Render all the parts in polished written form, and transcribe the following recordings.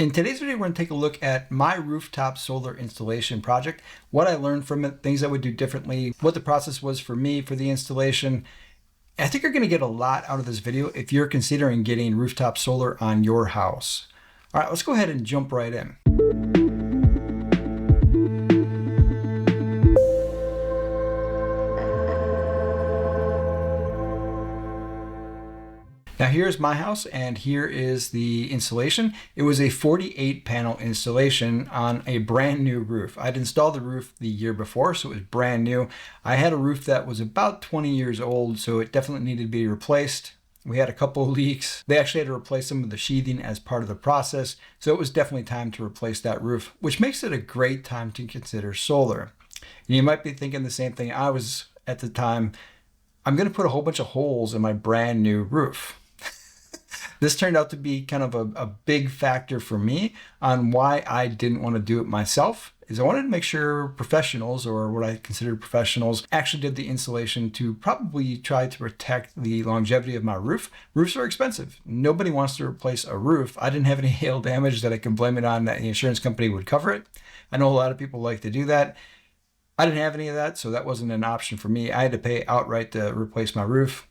In today's video, we're going to take a look at my rooftop solar installation project, what I learned from it, things I would do differently, what the process was for me for the installation. I think you're going to get a lot out of this video if you're considering getting rooftop solar on your house. All right, let's go ahead and jump right in. Now here's my house and here is the installation. It was a 48 panel installation on a brand new roof. I'd installed the roof the year before, so it was brand new. I had a roof that was about 20 years old, so it definitely needed to be replaced. We had a couple of leaks. They actually had to replace some of the sheathing as part of the process, so it was definitely time to replace that roof, which makes it a great time to consider solar. And you might be thinking the same thing I was at the time. I'm going to put a whole bunch of holes in my brand new roof. This turned out to be kind of a big factor for me on why I didn't want to do it myself. Is I wanted to make sure professionals, or what I consider professionals, actually did the installation to probably try to protect the longevity of my roof. Roofs are expensive. Nobody wants to replace a roof. I didn't have any hail damage that I can blame it on that the insurance company would cover it. I know a lot of people like to do that. I didn't have any of that, so that wasn't an option for me. I had to pay outright to replace my roof.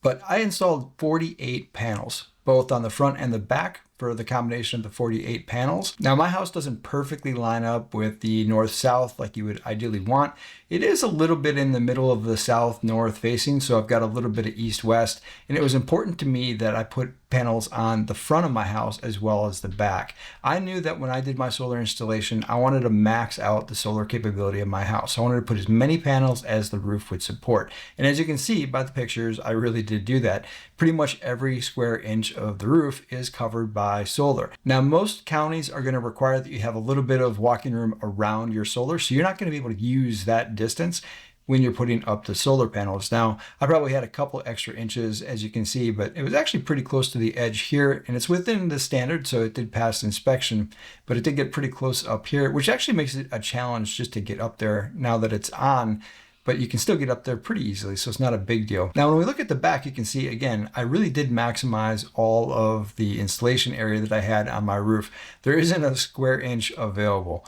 But I installed 48 panels, both on the front and the back, for the combination of the 48 panels. Now my house doesn't perfectly line up with the north-south like you would ideally want. It is a little bit in the middle of the south-north facing, so I've got a little bit of east-west, and it was important to me that I put panels on the front of my house as well as the back. I knew that when I did my solar installation, I wanted to max out the solar capability of my house. I wanted to put as many panels as the roof would support. And as you can see by the pictures, I really did do that. Pretty much every square inch of the roof is covered by solar. Now, most counties are going to require that you have a little bit of walking room around your solar, so you're not going to be able to use that distance when you're putting up the solar panels. Now, I probably had a couple extra inches, as you can see, but it was actually pretty close to the edge here, and it's within the standard, so it did pass inspection, but it did get pretty close up here, which actually makes it a challenge just to get up there now that it's on. But you can still get up there pretty easily, so it's not a big deal. Now, when we look at the back, you can see, again, I really did maximize all of the installation area that I had on my roof. There isn't a square inch available.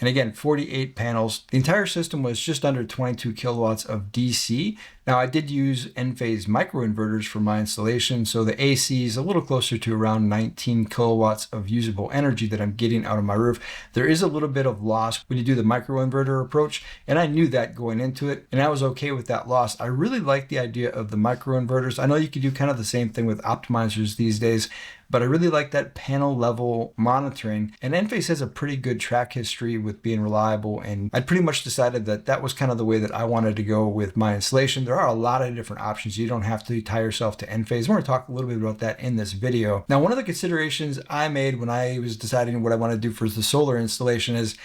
And again, 48 panels. The entire system was just under 22 kilowatts of DC. Now, I did use Enphase microinverters for my installation, so the AC is a little closer to around 19 kilowatts of usable energy that I'm getting out of my roof. There is a little bit of loss when you do the microinverter approach, and I knew that going into it, and I was okay with that loss. I really like the idea of the microinverters. I know you can do kind of the same thing with optimizers these days, but I really like that panel level monitoring, and Enphase has a pretty good track history with being reliable, and I pretty much decided that that was kind of the way that I wanted to go with my installation. There are a lot of different options. You don't have to tie yourself to Enphase. We're going to talk a little bit about that in this video. Now, one of the considerations I made when I was deciding what I want to do for the solar installation is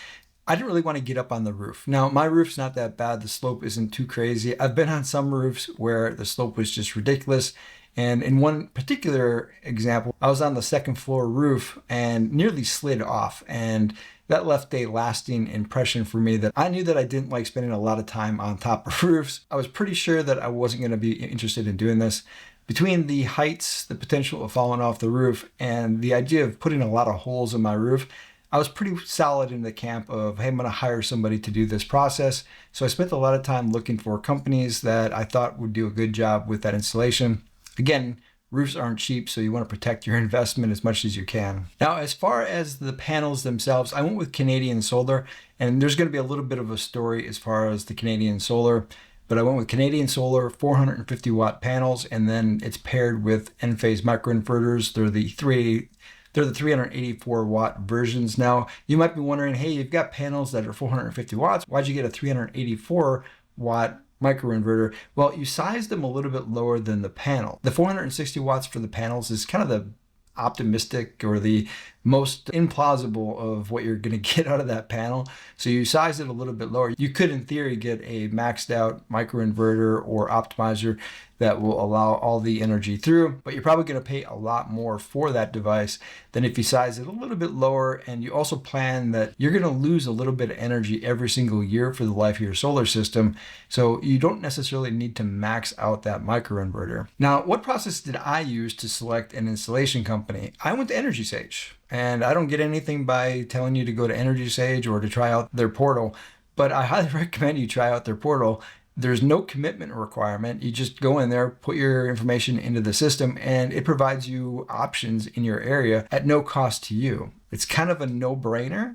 I didn't really want to get up on the roof. Now, my roof's not that bad. The slope isn't too crazy. I've been on some roofs where the slope was just ridiculous. And in one particular example, I was on the second floor roof and nearly slid off. And that left a lasting impression for me that I knew that I didn't like spending a lot of time on top of roofs. I was pretty sure that I wasn't going to be interested in doing this. Between the heights, the potential of falling off the roof, and the idea of putting a lot of holes in my roof, I was pretty solid in the camp of, hey, I'm going to hire somebody to do this process. So I spent a lot of time looking for companies that I thought would do a good job with that installation. Again, roofs aren't cheap, so you want to protect your investment as much as you can. Now, as far as the panels themselves, I went with Canadian Solar, and there's going to be a little bit of a story as far as the Canadian Solar, but I went with Canadian Solar 450 watt panels, and then it's paired with Enphase microinverters. They're the 384 watt versions. Now, you might be wondering, hey, you've got panels that are 450 watts. Why'd you get a 384 watt microinverter? Well, you size them a little bit lower than the panel. The 460 watts for the panels is kind of the optimistic or the most implausible of what you're going to get out of that panel. So you size it a little bit lower. You could, in theory, get a maxed out microinverter or optimizer that will allow all the energy through, but you're probably going to pay a lot more for that device than if you size it a little bit lower, and you also plan that you're going to lose a little bit of energy every single year for the life of your solar system, so you don't necessarily need to max out that microinverter. Now, what process did I use to select an installation company? I went to EnergySage, and I don't get anything by telling you to go to EnergySage or to try out their portal, but I highly recommend you try out their portal. There's no commitment requirement. You just go in there, put your information into the system, and it provides you options in your area at no cost to you. It's kind of a no-brainer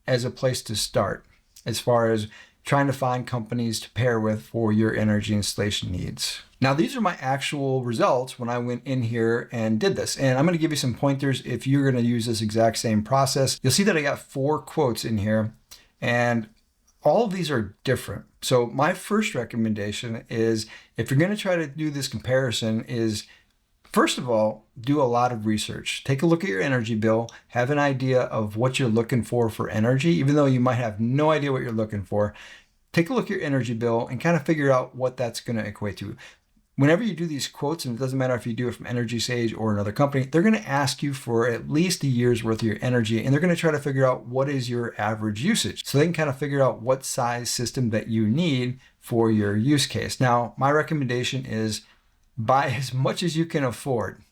as a place to start as far as trying to find companies to pair with for your energy installation needs. Now, these are my actual results when I went in here and did this. And I'm going to give you some pointers if you're going to use this exact same process. You'll see that I got 4 quotes in here, and all of these are different. So my first recommendation is, if you're going to try to do this comparison, is first of all, do a lot of research. Take a look at your energy bill, have an idea of what you're looking for energy, even though you might have no idea what you're looking for. Take a look at your energy bill and kind of figure out what that's going to equate to. Whenever you do these quotes, and it doesn't matter if you do it from EnergySage or another company, they're going to ask you for at least a year's worth of your energy, and they're going to try to figure out what is your average usage. So they can kind of figure out what size system that you need for your use case. Now, my recommendation is buy as much as you can afford.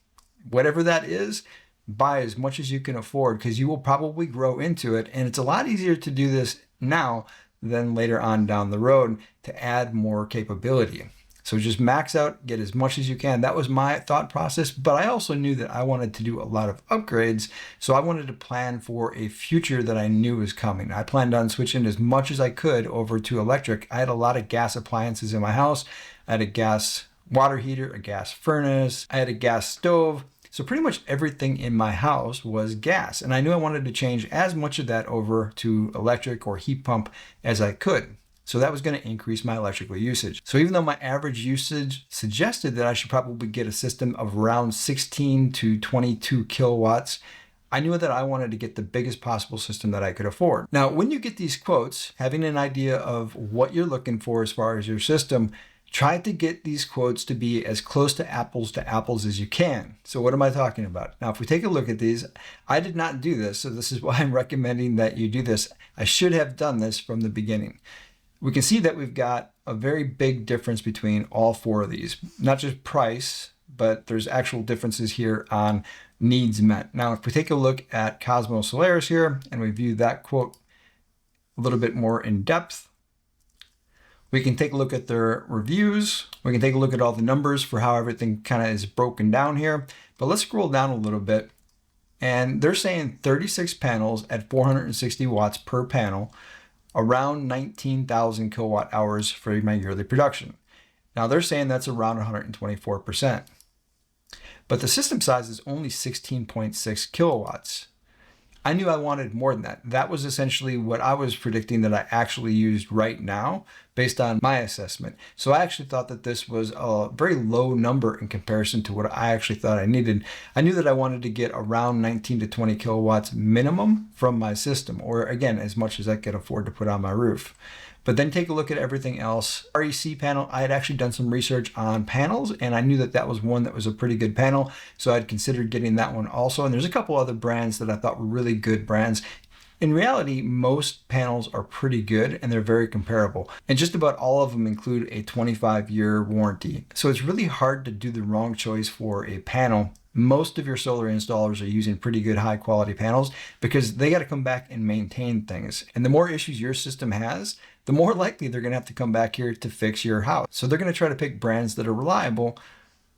Whatever that is, buy as much as you can afford, because you will probably grow into it, and it's a lot easier to do this now than later on down the road to add more capability. So just max out, get as much as you can. That was my thought process, but I also knew that I wanted to do a lot of upgrades. So I wanted to plan for a future that I knew was coming. I planned on switching as much as I could over to electric. I had a lot of gas appliances in my house. I had a gas water heater, a gas furnace, I had a gas stove. So pretty much everything in my house was gas. And I knew I wanted to change as much of that over to electric or heat pump as I could. So that was going to increase my electrical usage. So even though my average usage suggested that I should probably get a system of around 16 to 22 kilowatts, I knew that I wanted to get the biggest possible system that I could afford. Now, when you get these quotes, having an idea of what you're looking for as far as your system, try to get these quotes to be as close to apples as you can. So what am I talking about? Now, if we take a look at these, I did not do this, so this is why I'm recommending that you do this. I should have done this from the beginning. We can see that we've got a very big difference between all 4 of these. Not just price, but there's actual differences here on needs met. Now, if we take a look at Cosmos Solaris here, and we view that quote a little bit more in depth, we can take a look at their reviews. We can take a look at all the numbers for how everything kind of is broken down here. But let's scroll down a little bit. And they're saying 36 panels at 460 watts per panel, around 19,000 kilowatt hours for my yearly production. Now they're saying that's around 124%. But the system size is only 16.6 kilowatts. I knew I wanted more than that. That was essentially what I was predicting that I actually used right now based on my assessment. So I actually thought that this was a very low number in comparison to what I actually thought I needed. I knew that I wanted to get around 19 to 20 kilowatts minimum from my system, or again, as much as I could afford to put on my roof. But then take a look at everything else. REC panel, I had actually done some research on panels, and I knew that that was one that was a pretty good panel. So I'd considered getting that one also. And there's a couple other brands that I thought were really good brands. In reality, most panels are pretty good and they're very comparable. And just about all of them include a 25-year warranty. So it's really hard to do the wrong choice for a panel. Most of your solar installers are using pretty good high quality panels because they got to come back and maintain things. And the more issues your system has, the more likely they're going to have to come back here to fix your house. So they're going to try to pick brands that are reliable,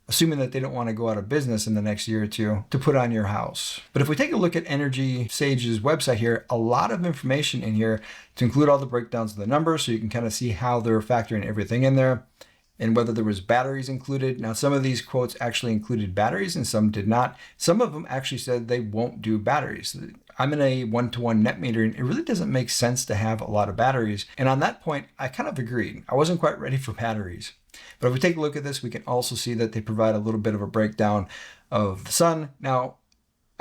assuming that they don't want to go out of business in the next year or two to put on your house. But if we take a look at EnergySage's website here, a lot of information in here to include all the breakdowns of the numbers so you can kind of see how they're factoring everything in there and whether there was batteries included. Now, some of these quotes actually included batteries and some did not. Some of them actually said they won't do batteries. I'm in a 1-to-1 net meter, and it really doesn't make sense to have a lot of batteries. And on that point, I kind of agreed. I wasn't quite ready for batteries. But if we take a look at this, we can also see that they provide a little bit of a breakdown of the sun. Now,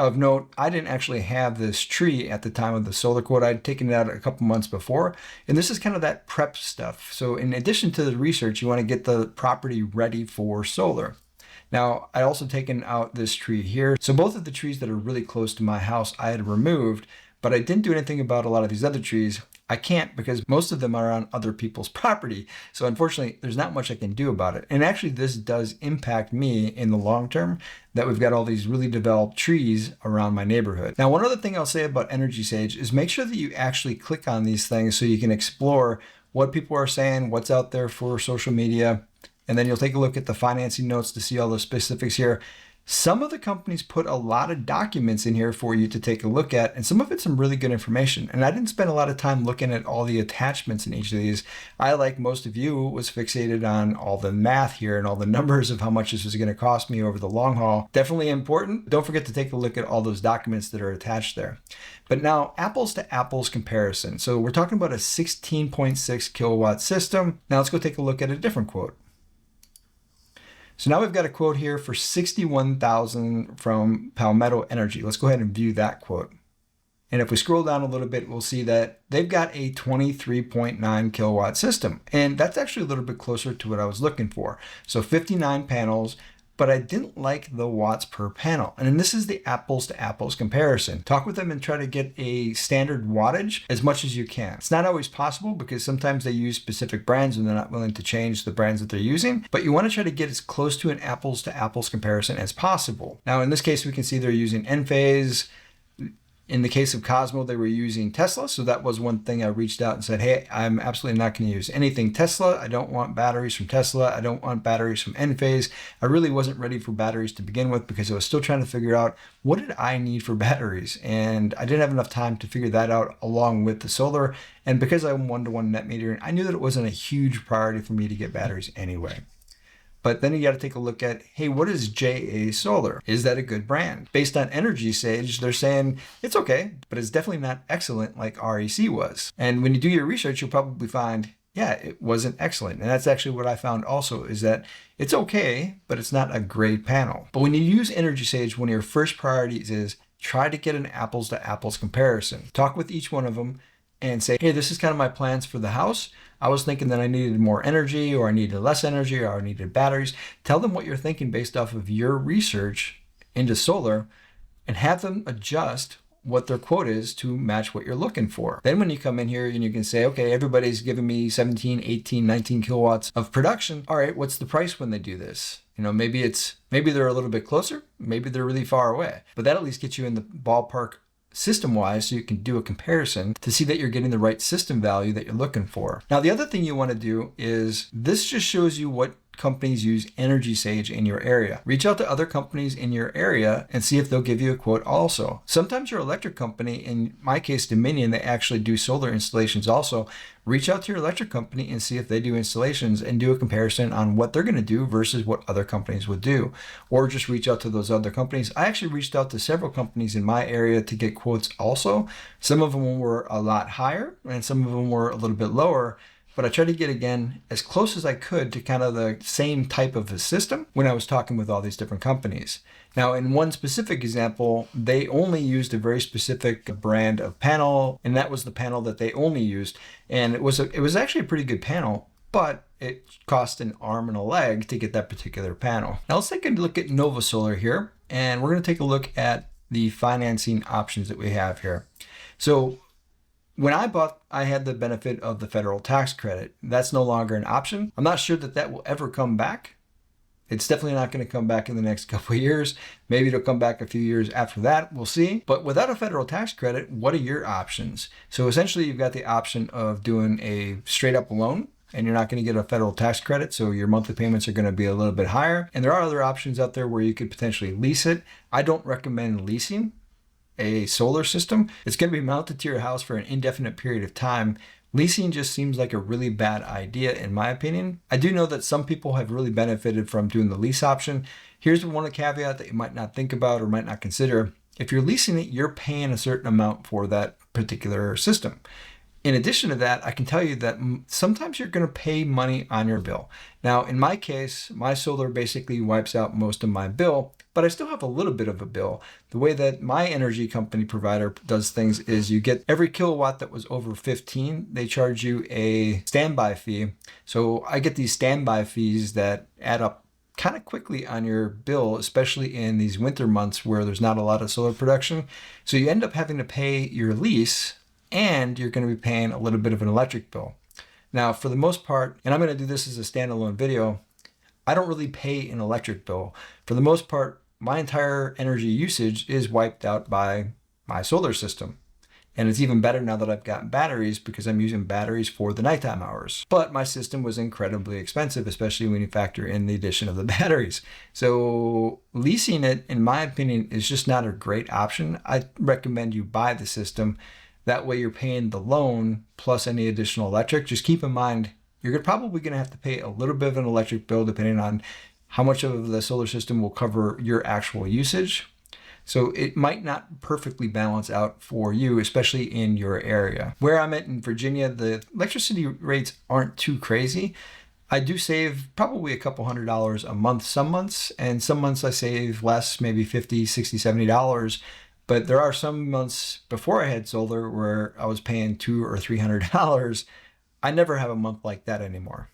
Of note, I didn't actually have this tree at the time of the solar quote. I'd taken it out a couple months before, and this is kind of that prep stuff. So in addition to the research, you want to get the property ready for solar. Now, I also taken out this tree here. So both of the trees that are really close to my house, I had removed, but I didn't do anything about a lot of these other trees. I can't because most of them are on other people's property. So unfortunately, there's not much I can do about it. And actually, this does impact me in the long term, that we've got all these really developed trees around my neighborhood. Now, one other thing I'll say about EnergySage is make sure that you actually click on these things so you can explore what people are saying, what's out there for social media, and then you'll take a look at the financing notes to see all the specifics here. Some of the companies put a lot of documents in here for you to take a look at, and some of it's some really good information. And I didn't spend a lot of time looking at all the attachments in each of these. I, like most of you, was fixated on all the math here and all the numbers of how much this was going to cost me over the long haul. Definitely important. Don't forget to take a look at all those documents that are attached there. But now, apples to apples comparison. So we're talking about a 16.6 kilowatt system. Now let's go take a look at a different quote. So now we've got a quote here for $61,000 from Palmetto Energy. Let's go ahead and view that quote. And if we scroll down a little bit, we'll see that they've got a 23.9 kilowatt system. And that's actually a little bit closer to what I was looking for. So 59 panels, but I didn't like the watts per panel. And this is the apples to apples comparison. Talk with them and try to get a standard wattage as much as you can. It's not always possible because sometimes they use specific brands and they're not willing to change the brands that they're using, but you want to try to get as close to an apples to apples comparison as possible. Now, in this case, we can see they're using Enphase. In the case of Cosmo, they were using Tesla. So that was one thing I reached out and said, hey, I'm absolutely not going to use anything Tesla. I don't want batteries from Tesla. I don't want batteries from Enphase. I really wasn't ready for batteries to begin with because I was still trying to figure out what did I need for batteries. And I didn't have enough time to figure that out along with the solar. And because I'm one-to-one net metering, I knew that it wasn't a huge priority for me to get batteries anyway. But then you got to take a look at, hey, what is JA Solar? Is that a good brand? Based on EnergySage, they're saying it's okay, but it's definitely not excellent like REC was. And when you do your research, you'll probably find, yeah, it wasn't excellent. And that's actually what I found also, is that it's okay, but it's not a great panel. But when you use EnergySage, one of your first priorities is try to get an apples to apples comparison. Talk with each one of them and say, hey, this is kind of my plans for the house. I was thinking that I needed more energy, or I needed less energy, or I needed batteries. Tell them what you're thinking based off of your research into solar, and have them adjust what their quote is to match what you're looking for. Then when you come in here and you can say, okay, everybody's giving me 17, 18, 19 kilowatts of production. All right, what's the price when they do this? You know, maybe they're a little bit closer, maybe they're really far away, but that at least gets you in the ballpark system-wise, so you can do a comparison to see that you're getting the right system value that you're looking for. Now, the other thing you want to do is, this just shows you what companies use EnergySage in your area. Reach out to other companies in your area and see if they'll give you a quote also. Sometimes your electric company, in my case Dominion, they actually do solar installations also. Reach out to your electric company and see if they do installations and do a comparison on what they're going to do versus what other companies would do. Or just reach out to those other companies. I actually reached out to several companies in my area to get quotes also. Some of them were a lot higher and some of them were a little bit lower. But I tried to get, again, as close as I could to kind of the same type of a system when I was talking with all these different companies. Now, in one specific example, they only used a very specific brand of panel, and that was the panel that they only used. And it was actually a pretty good panel, but it cost an arm and a leg to get that particular panel. Now, let's take a look at Nova Solar here, and we're going to take a look at the financing options that we have here. So, when I bought, I had the benefit of the federal tax credit. That's no longer an option. I'm not sure that that will ever come back. It's definitely not going to come back in the next couple of years. Maybe it'll come back a few years after that. We'll see. But without a federal tax credit, what are your options? So essentially, you've got the option of doing a straight up loan, and you're not going to get a federal tax credit, so your monthly payments are going to be a little bit higher. And there are other options out there where you could potentially lease it. I don't recommend leasing a solar system. It's going to be mounted to your house for an indefinite period of time. Leasing just seems like a really bad idea in my opinion. I do know that some people have really benefited from doing the lease option. Here's one caveat that you might not think about or might not consider. If you're leasing it, you're paying a certain amount for that particular system. In addition to that, I can tell you that sometimes you're going to pay money on your bill. Now, in my case, my solar basically wipes out most of my bill, but I still have a little bit of a bill. The way that my energy company provider does things is you get every kilowatt that was over 15, they charge you a standby fee. So I get these standby fees that add up kind of quickly on your bill, especially in these winter months where there's not a lot of solar production. So you end up having to pay your lease, and you're going to be paying a little bit of an electric bill. Now, for the most part, and I'm going to do this as a standalone video, I don't really pay an electric bill. For the most part, my entire energy usage is wiped out by my solar system. And it's even better now that I've got batteries because I'm using batteries for the nighttime hours. But my system was incredibly expensive, especially when you factor in the addition of the batteries. So leasing it, in my opinion, is just not a great option. I recommend you buy the system. That way you're paying the loan plus any additional electric. Just keep in mind, you're probably going to have to pay a little bit of an electric bill depending on how much of the solar system will cover your actual usage. So it might not perfectly balance out for you, especially in your area. Where I'm at in Virginia, the electricity rates aren't too crazy. I do save probably a couple $100 a month some months, and some months I save less, maybe $50, $60, $70. But there are some months before I had solar where I was paying $200 or $300. I never have a month like that anymore.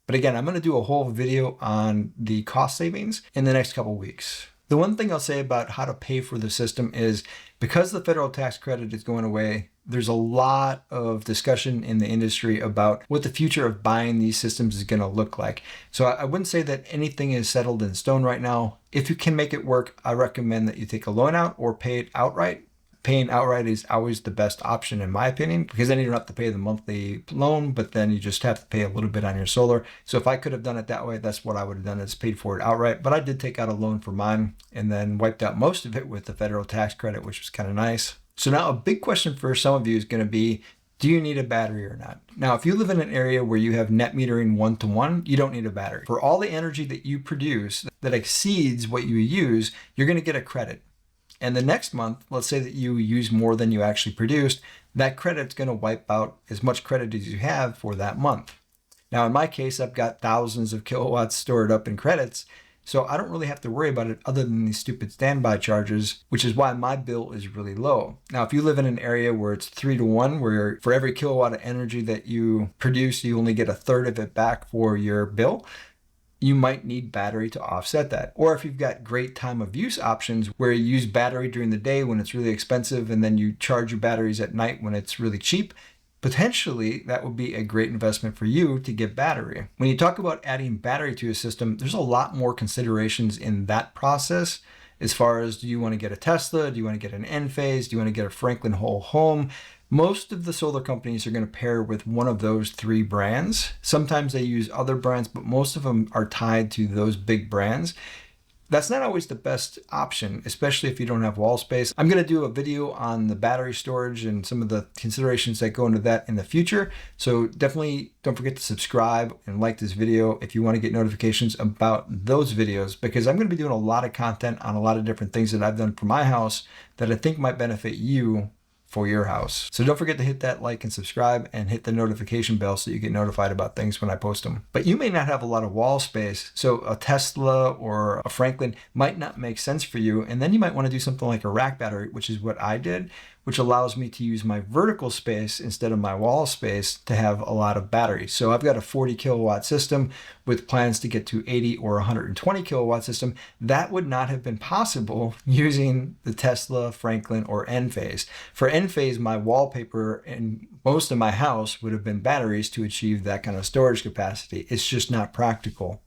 But again, I'm going to do a whole video on the cost savings in the next couple weeks. The one thing I'll say about how to pay for the system is because the federal tax credit is going away, there's a lot of discussion in the industry about what the future of buying these systems is going to look like. So I wouldn't say that anything is settled in stone right now. If you can make it work, I recommend that you take a loan out or pay it outright. Paying outright is always the best option in my opinion, because then you don't have to pay the monthly loan, but then you just have to pay a little bit on your solar. So if I could have done it that way, that's what I would have done, is paid for it outright. But I did take out a loan for mine and then wiped out most of it with the federal tax credit, which was kind of nice. So now a big question for some of you is going to be, do you need a battery or not? Now, if you live in an area where you have net metering 1-to-1, you don't need a battery. For all the energy that you produce that exceeds what you use, you're going to get a credit. And the next month, let's say that you use more than you actually produced, that credit's going to wipe out as much credit as you have for that month. Now, in my case, I've got thousands of kilowatts stored up in credits, so I don't really have to worry about it other than these stupid standby charges, which is why my bill is really low. Now, if you live in an area where it's 3-to-1, where for every kilowatt of energy that you produce, you only get a third of it back for your bill, you might need battery to offset that. Or if you've got great time of use options where you use battery during the day when it's really expensive and then you charge your batteries at night when it's really cheap, potentially that would be a great investment for you to get battery. When you talk about adding battery to a system, there's a lot more considerations in that process, as far as, do you want to get a Tesla? Do you want to get an Enphase? Do you want to get a Franklin whole home? Most of the solar companies are going to pair with one of those 3 brands. Sometimes they use other brands, but most of them are tied to those big brands. That's not always the best option, especially if you don't have wall space. I'm going to do a video on the battery storage and some of the considerations that go into that in the future. So definitely don't forget to subscribe and like this video if you want to get notifications about those videos, because I'm going to be doing a lot of content on a lot of different things that I've done for my house that I think might benefit you for your house. So don't forget to hit that like and subscribe and hit the notification bell so you get notified about things when I post them. But you may not have a lot of wall space, so a Tesla or a Franklin might not make sense for you. And then you might want to do something like a rack battery, which is what I did, which allows me to use my vertical space instead of my wall space to have a lot of battery. So I've got a 40 kilowatt system with plans to get to 80 or 120 kilowatt system. That would not have been possible using the Tesla, Franklin, or Enphase. For Enphase, my wallpaper in most of my house would have been batteries to achieve that kind of storage capacity. It's just not practical.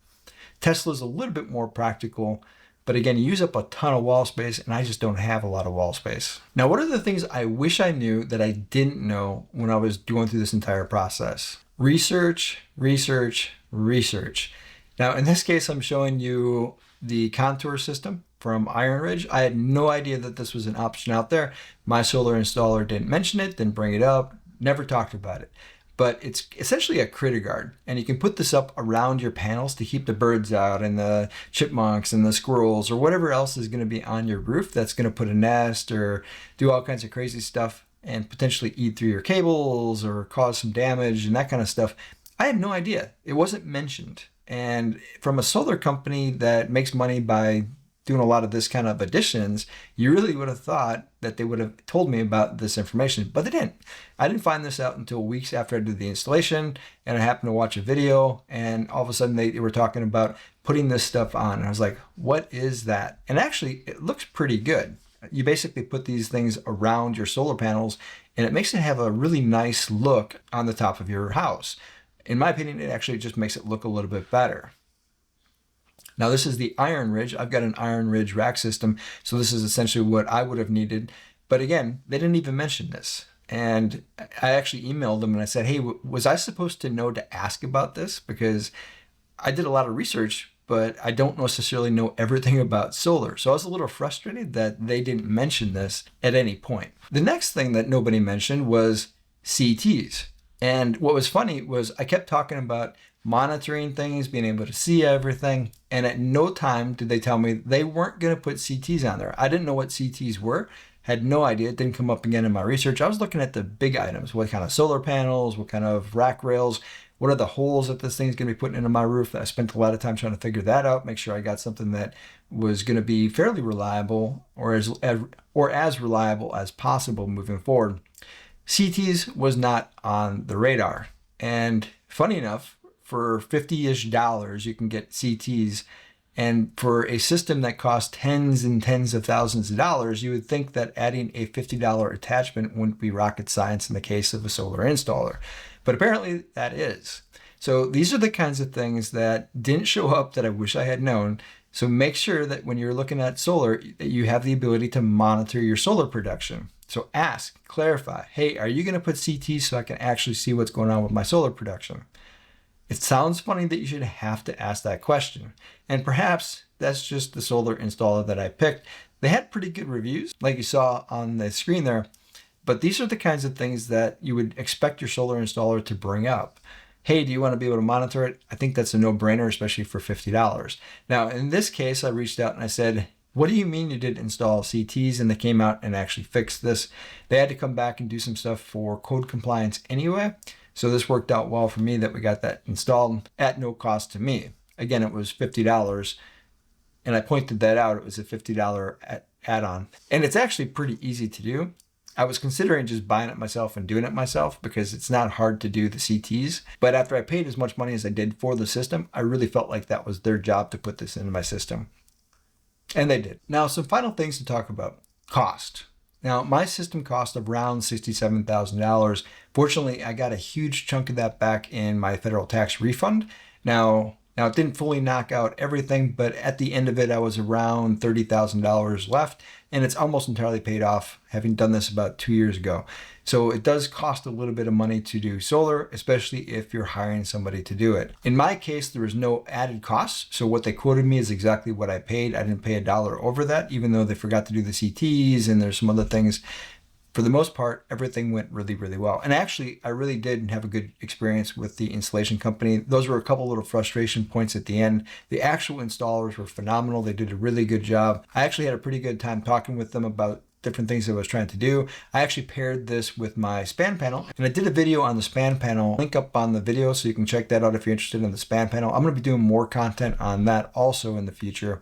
Tesla's a little bit more practical, but again, you use up a ton of wall space, and I just don't have a lot of wall space. Now, what are the things I wish I knew that I didn't know when I was going through this entire process? Research, research, research. Now, in this case, I'm showing you the contour system from Iron Ridge. I had no idea that this was an option out there. My solar installer didn't mention it, didn't bring it up, never talked about it. But it's essentially a critter guard, and you can put this up around your panels to keep the birds out and the chipmunks and the squirrels or whatever else is going to be on your roof that's going to put a nest or do all kinds of crazy stuff. and potentially eat through your cables or cause some damage and that kind of stuff. I had no idea. It wasn't mentioned. And from a solar company that makes money by doing a lot of this kind of additions, you really would have thought that they would have told me about this information, but they didn't. I didn't find this out until weeks after I did the installation, and I happened to watch a video, and all of a sudden they were talking about putting this stuff on. And I was like, what is that? And actually, it looks pretty good. You basically put these things around your solar panels, and it makes it have a really nice look on the top of your house. In my opinion, it actually just makes it look a little bit better. Now this is the Iron Ridge. I've got an Iron Ridge rack system, so this is essentially what I would have needed. But again, they didn't even mention this. And I actually emailed them and I said, hey, was I supposed to know to ask about this? Because I did a lot of research, but I don't necessarily know everything about solar. So I was a little frustrated that they didn't mention this at any point. The next thing that nobody mentioned was CTs. And what was funny was I kept talking about monitoring things, being able to see everything, and at no time did they tell me they weren't going to put CTs on there. I didn't know what CTs were, had no idea. It didn't come up again in my research. I was looking at the big items, what kind of solar panels, what kind of rack rails, what are the holes that this thing's going to be putting into my roof. I spent a lot of time trying to figure that out, make sure I got something that was going to be fairly reliable or as reliable as possible moving forward. CTs was not on the radar. And funny enough, for $50-ish, you can get CTs. And for a system that costs tens and tens of thousands of dollars, you would think that adding a $50 attachment wouldn't be rocket science in the case of a solar installer. But apparently that is. So these are the kinds of things that didn't show up that I wish I had known. So make sure that when you're looking at solar, that you have the ability to monitor your solar production. So ask, clarify, hey, are you going to put CTs so I can actually see what's going on with my solar production? It sounds funny that you should have to ask that question. And perhaps that's just the solar installer that I picked. They had pretty good reviews, like you saw on the screen there. But these are the kinds of things that you would expect your solar installer to bring up. Hey, do you want to be able to monitor it? I think that's a no-brainer, especially for $50. Now, in this case, I reached out and I said, what do you mean you didn't install CTs? And they came out and actually fixed this. They had to come back and do some stuff for code compliance anyway. So this worked out well for me that we got that installed at no cost to me. Again, it was $50. And I pointed that out. It was a $50 add-on. And it's actually pretty easy to do. I was considering just buying it myself and doing it myself because it's not hard to do the CTs. But after I paid as much money as I did for the system, I really felt like that was their job to put this into my system. And they did. Now, some final things to talk about. Cost. Now, my system cost around $67,000. Fortunately, I got a huge chunk of that back in my federal tax refund. Now it didn't fully knock out everything, but at the end of it, I was around $30,000 left, and it's almost entirely paid off, having done this about 2 years ago. So it does cost a little bit of money to do solar, especially if you're hiring somebody to do it. In my case, there was no added costs. So what they quoted me is exactly what I paid. I didn't pay $1 over that, even though they forgot to do the CTs and there's some other things. For the most part, everything went really, really well. And actually, I really did have a good experience with the installation company. Those were a couple little frustration points at the end. The actual installers were phenomenal. They did a really good job. I actually had a pretty good time talking with them about different things that I was trying to do. I actually paired this with my span panel, and I did a video on the span panel. Link up on the video so you can check that out if you're interested in the span panel. I'm going to be doing more content on that also in the future.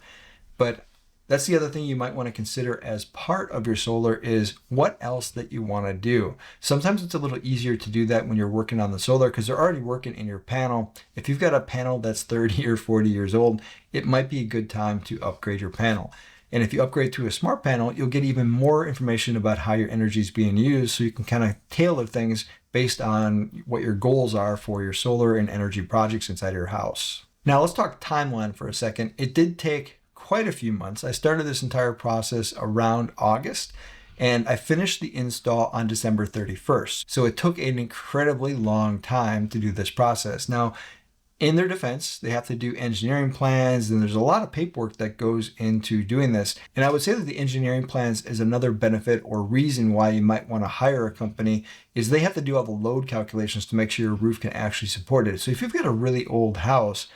But that's the other thing you might want to consider as part of your solar is what else that you want to do. Sometimes it's a little easier to do that when you're working on the solar because they're already working in your panel. If you've got a panel that's 30 or 40 years old, it might be a good time to upgrade your panel. And if you upgrade to a smart panel, you'll get even more information about how your energy is being used so you can kind of tailor things based on what your goals are for your solar and energy projects inside your house. Now let's talk timeline for a second. It did take quite a few months. I started this entire process around August and I finished the install on December 31st. So it took an incredibly long time to do this process. Now, in their defense, they have to do engineering plans and there's a lot of paperwork that goes into doing this. And I would say that the engineering plans is another benefit or reason why you might want to hire a company is they have to do all the load calculations to make sure your roof can actually support it. So if you've got a really old house,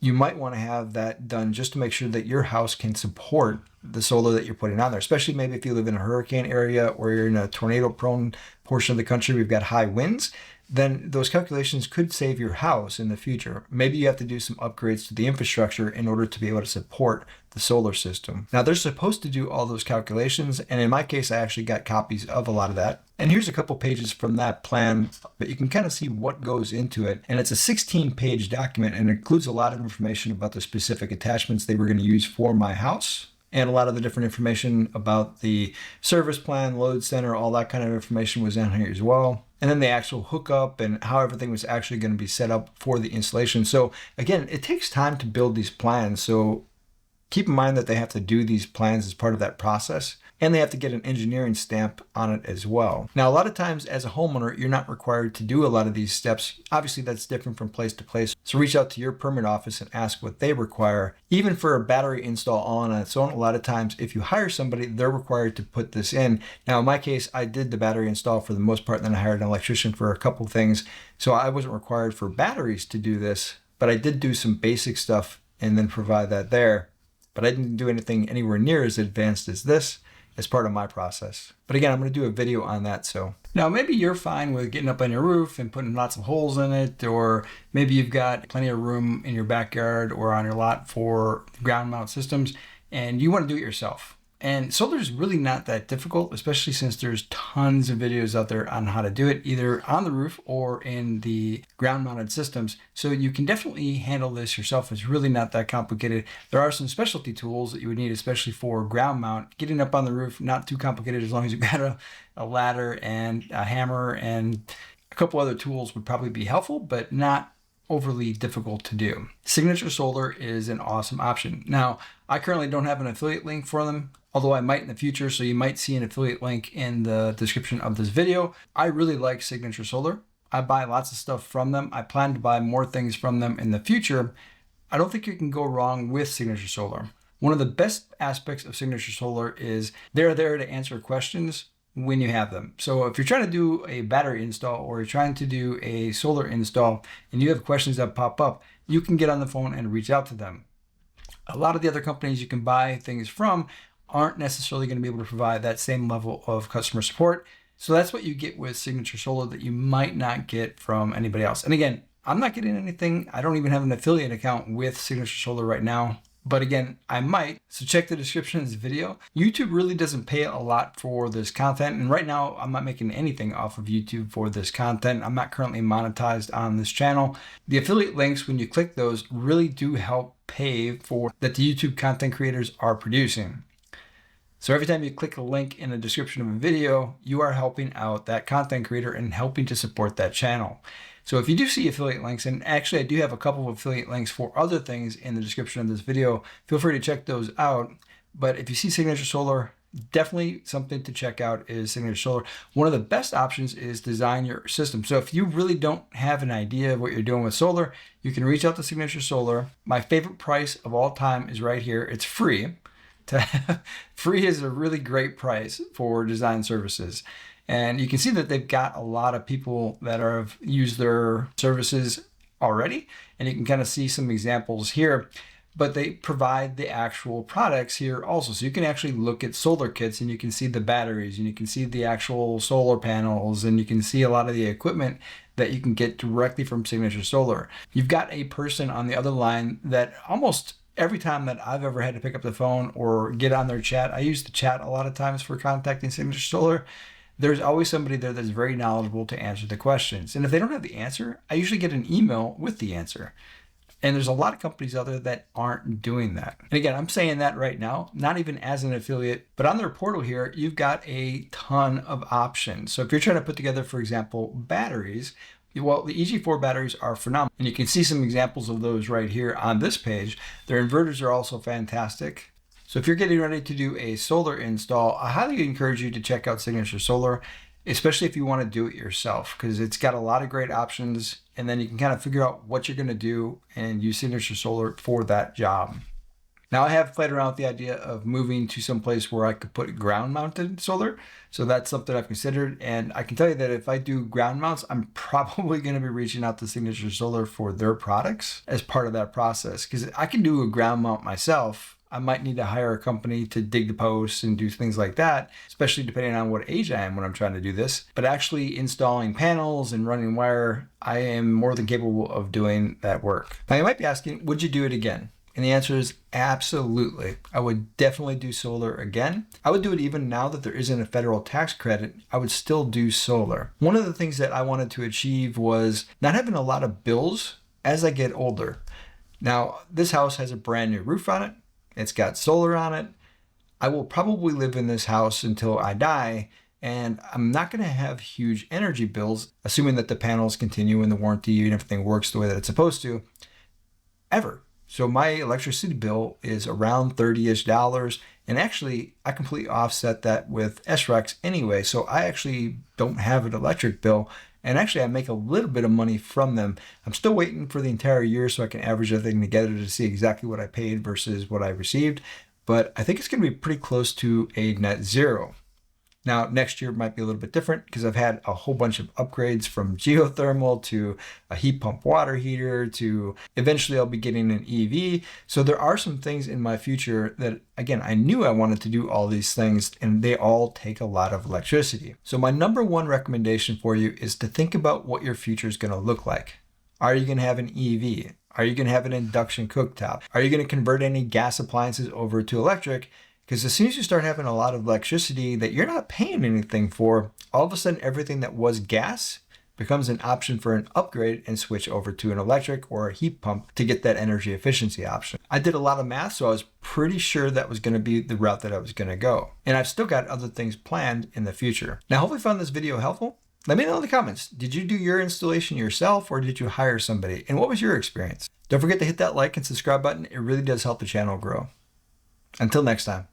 you might want to have that done just to make sure that your house can support the solar that you're putting on there, especially maybe if you live in a hurricane area or you're in a tornado prone portion of the country, we've got high winds, then those calculations could save your house in the future. Maybe you have to do some upgrades to the infrastructure in order to be able to support the solar system. Now they're supposed to do all those calculations, and in my case, I actually got copies of a lot of that. And here's a couple pages from that plan, but you can kind of see what goes into it. And it's a 16-page document and it includes a lot of information about the specific attachments they were going to use for my house, and a lot of the different information about the service plan, load center, all that kind of information was in here as well. And then the actual hookup and how everything was actually going to be set up for the installation. So again, it takes time to build these plans. So keep in mind that they have to do these plans as part of that process, and they have to get an engineering stamp on it as well. Now, a lot of times as a homeowner, you're not required to do a lot of these steps. Obviously, that's different from place to place. So reach out to your permit office and ask what they require. Even for a battery install all on its own, a lot of times if you hire somebody, they're required to put this in. Now, in my case, I did the battery install for the most part, and then I hired an electrician for a couple things. So I wasn't required for batteries to do this, but I did do some basic stuff and then provide that there. But I didn't do anything anywhere near as advanced as this as part of my process. But again, I'm going to do a video on that. So now maybe you're fine with getting up on your roof and putting lots of holes in it, or maybe you've got plenty of room in your backyard or on your lot for ground mount systems and you want to do it yourself. And solar is really not that difficult, especially since there's tons of videos out there on how to do it, either on the roof or in the ground mounted systems. So you can definitely handle this yourself. It's really not that complicated. There are some specialty tools that you would need, especially for ground mount. Getting up on the roof, not too complicated as long as you've got a ladder and a hammer, and a couple other tools would probably be helpful, but not overly difficult to do. Signature Solar is an awesome option. Now, I currently don't have an affiliate link for them, although I might in the future, so you might see an affiliate link in the description of this video. I really like Signature Solar. I buy lots of stuff from them. I plan to buy more things from them in the future. I don't think you can go wrong with Signature Solar. One of the best aspects of Signature Solar is they're there to answer questions when you have them. So if you're trying to do a battery install or you're trying to do a solar install and you have questions that pop up, you can get on the phone and reach out to them. A lot of the other companies you can buy things from aren't necessarily going to be able to provide that same level of customer support. So that's what you get with Signature Solar that you might not get from anybody else. And again, I'm not getting anything. I don't even have an affiliate account with Signature Solar right now. But again, I might. So check the description of this video. YouTube really doesn't pay a lot for this content. And right now, I'm not making anything off of YouTube for this content. I'm not currently monetized on this channel. The affiliate links, when you click those, really do help pay for that the YouTube content creators are producing. So every time you click a link in the description of a video, you are helping out that content creator and helping to support that channel. So if you do see affiliate links, and actually I do have a couple of affiliate links for other things in the description of this video, feel free to check those out. But if you see Signature Solar, definitely something to check out is Signature Solar. One of the best options is design your system. So if you really don't have an idea of what you're doing with solar, you can reach out to Signature Solar. My favorite price of all time is right here. It's free. Free is a really great price for design services. And you can see that they've got a lot of people that have used their services already. And you can kind of see some examples here, but they provide the actual products here also. So you can actually look at solar kits and you can see the batteries and you can see the actual solar panels and you can see a lot of the equipment that you can get directly from Signature Solar. You've got a person on the other line that almost every time that I've ever had to pick up the phone or get on their chat, I use the chat a lot of times for contacting Signature Solar. There's always somebody there that's very knowledgeable to answer the questions. And if they don't have the answer, I usually get an email with the answer. And there's a lot of companies out there that aren't doing that. And again, I'm saying that right now, not even as an affiliate, but on their portal here, you've got a ton of options. So if you're trying to put together, for example, batteries, well, the EG4 batteries are phenomenal. And you can see some examples of those right here on this page. Their inverters are also fantastic. So if you're getting ready to do a solar install, I highly encourage you to check out Signature Solar, especially if you want to do it yourself, because it's got a lot of great options. And then you can kind of figure out what you're going to do and use Signature Solar for that job. Now, I have played around with the idea of moving to some place where I could put ground mounted solar. So that's something I've considered. And I can tell you that if I do ground mounts, I'm probably going to be reaching out to Signature Solar for their products as part of that process, because I can do a ground mount myself. I might need to hire a company to dig the posts and do things like that, especially depending on what age I am when I'm trying to do this. But actually installing panels and running wire, I am more than capable of doing that work. Now you might be asking, would you do it again? And the answer is absolutely. I would definitely do solar again. I would do it even now that there isn't a federal tax credit. I would still do solar. One of the things that I wanted to achieve was not having a lot of bills as I get older. Now, this house has a brand new roof on it. It's got solar on it. I will probably live in this house until I die, and I'm not going to have huge energy bills, assuming that the panels continue and the warranty and everything works the way that it's supposed to, ever. So my electricity bill is around $30-ish, and actually I completely offset that with SRECs anyway, so I actually don't have an electric bill, and actually I make a little bit of money from them. I'm still waiting for the entire year so I can average everything together to see exactly what I paid versus what I received, but I think it's going to be pretty close to a net zero. Now, next year might be a little bit different because I've had a whole bunch of upgrades from geothermal to a heat pump water heater to eventually I'll be getting an EV. So there are some things in my future that, again, I knew I wanted to do all these things and they all take a lot of electricity. So my number one recommendation for you is to think about what your future is going to look like. Are you going to have an EV? Are you going to have an induction cooktop? Are you going to convert any gas appliances over to electric? Because as soon as you start having a lot of electricity that you're not paying anything for, all of a sudden everything that was gas becomes an option for an upgrade and switch over to an electric or a heat pump to get that energy efficiency option. I did a lot of math, so I was pretty sure that was going to be the route that I was going to go. And I've still got other things planned in the future. Now, hopefully you found this video helpful. Let me know in the comments, did you do your installation yourself or did you hire somebody? And what was your experience? Don't forget to hit that like and subscribe button. It really does help the channel grow. Until next time.